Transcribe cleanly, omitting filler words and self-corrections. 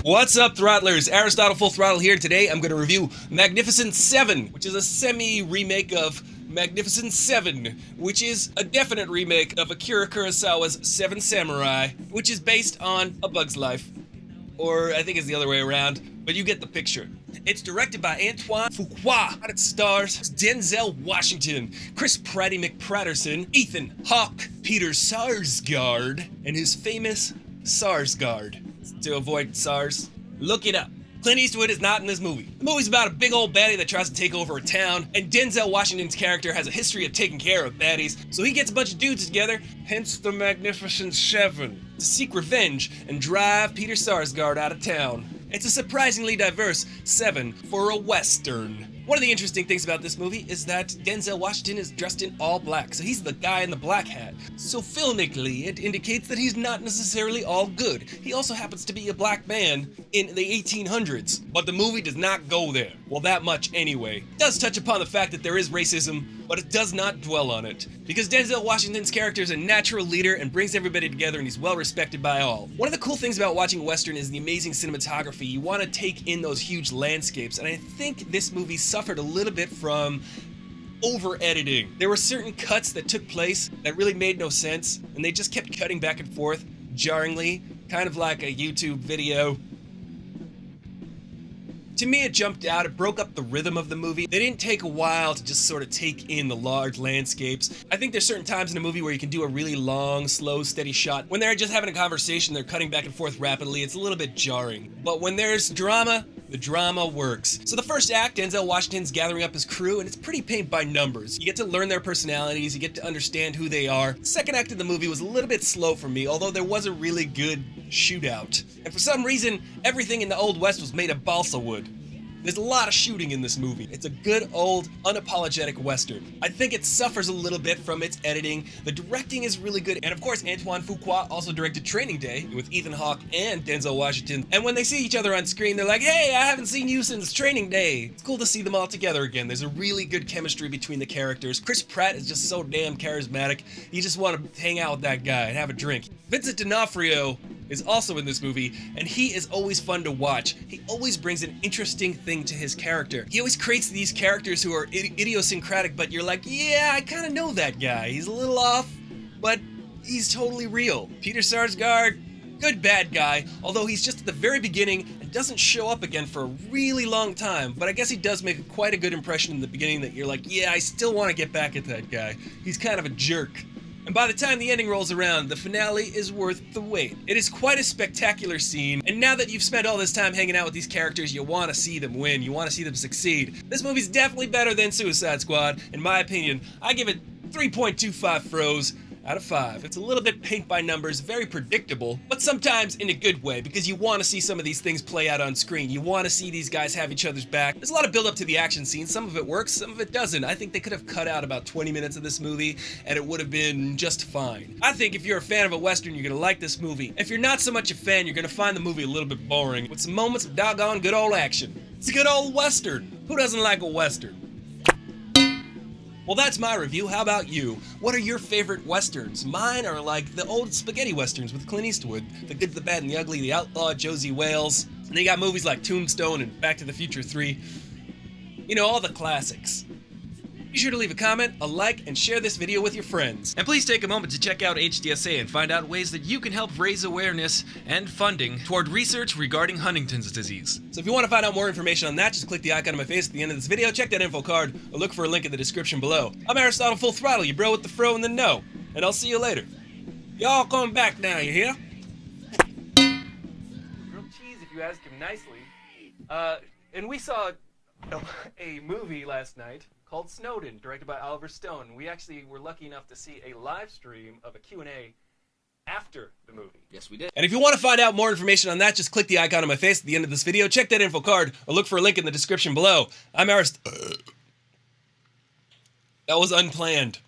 What's up, Throttlers? Aristotle Full Throttle here. Today I'm going to review Magnificent Seven, which is a semi-remake of Magnificent Seven, which is a definite remake of Akira Kurosawa's Seven Samurai, which is based on A Bug's Life. Or I think it's the other way around, but you get the picture. It's directed by Antoine Fuqua. It stars Denzel Washington, Chris Pratty McPratterson, Ethan Hawke, Peter Sarsgaard, and his famous Sarsgaard. To avoid SARS. Look it up. Clint Eastwood is not in this movie. The movie's about a big old baddie that tries to take over a town, and Denzel Washington's character has a history of taking care of baddies, so he gets a bunch of dudes together, hence the Magnificent Seven, to seek revenge and drive Peter Sarsgaard out of town. It's a surprisingly diverse seven for a Western. One of the interesting things about this movie is that Denzel Washington is dressed in all black, so he's the guy in the black hat. So filmically, it indicates that he's not necessarily all good. He also happens to be a black man in the 1800s, but the movie does not go there. Well, that much anyway. It does touch upon the fact that there is racism, but it does not dwell on it. Because Denzel Washington's character is a natural leader and brings everybody together, and he's well respected by all. One of the cool things about watching a Western is the amazing cinematography. You want to take in those huge landscapes, and I think this movie suffered a little bit from over-editing. There were certain cuts that took place that really made no sense, and they just kept cutting back and forth jarringly, kind of like a YouTube video. To me, it jumped out. It broke up the rhythm of the movie. They didn't take a while to just sort of take in the large landscapes. I think there's certain times in a movie where you can do a really long, slow, steady shot. When they're just having a conversation, they're cutting back and forth rapidly. It's a little bit jarring. But when there's drama, the drama works. So the first act, Denzel Washington's gathering up his crew, and it's pretty paint by numbers. You get to learn their personalities, you get to understand who they are. The second act of the movie was a little bit slow for me, although there was a really good shootout. And for some reason, everything in the Old West was made of balsa wood. There's a lot of shooting in this movie. It's a good old unapologetic Western. I think it suffers a little bit from its editing. The directing is really good. And of course, Antoine Fuqua also directed Training Day with Ethan Hawke and Denzel Washington. And when they see each other on screen, they're like, hey, I haven't seen you since Training Day. It's cool to see them all together again. There's a really good chemistry between the characters. Chris Pratt is just so damn charismatic. You just want to hang out with that guy and have a drink. Vincent D'Onofrio is also in this movie, and he is always fun to watch. He always brings an interesting thing to his character. He always creates these characters who are idiosyncratic, but you're like, yeah, I kind of know that guy. He's a little off, but he's totally real. Peter Sarsgaard, good bad guy, although he's just at the very beginning and doesn't show up again for a really long time, but I guess he does make quite a good impression in the beginning that you're like, yeah, I still want to get back at that guy. He's kind of a jerk. And by the time the ending rolls around, the finale is worth the wait. It is quite a spectacular scene, and now that you've spent all this time hanging out with these characters, you want to see them win, you want to see them succeed. This movie's definitely better than Suicide Squad, in my opinion. I give it 3.25 froze out of 5. It's a little bit paint by numbers, very predictable, but sometimes in a good way, because you want to see some of these things play out on screen. You want to see these guys have each other's back. There's a lot of build up to the action scenes. Some of it works, some of it doesn't. I think they could have cut out about 20 minutes of this movie, and it would have been just fine. I think if you're a fan of a Western, you're going to like this movie. If you're not so much a fan, you're going to find the movie a little bit boring, with some moments of doggone good old action. It's a good old Western. Who doesn't like a Western? Well, that's my review. How about you? What are your favorite Westerns? Mine are like the old spaghetti Westerns with Clint Eastwood. The Good, the Bad, and the Ugly, The Outlaw, Josie Wales. And they got movies like Tombstone and Back to the Future 3. You know, all the classics. Be sure to leave a comment, a like, and share this video with your friends. And please take a moment to check out HDSA and find out ways that you can help raise awareness and funding toward research regarding Huntington's disease. So if you want to find out more information on that, just click the icon on my face at the end of this video, check that info card, or look for a link in the description below. I'm Aristotle Full Throttle, you bro with the fro and the no, and I'll see you later. Y'all coming back now, you hear? Grilled cheese, if you ask him nicely. And we saw a movie last night called Snowden, directed by Oliver Stone. We actually were lucky enough to see a live stream of a Q&A after the movie. Yes, we did. And if you want to find out more information on that, just click the icon on my face at the end of this video, check that info card, or look for a link in the description below. I'm Aristotle. That was unplanned.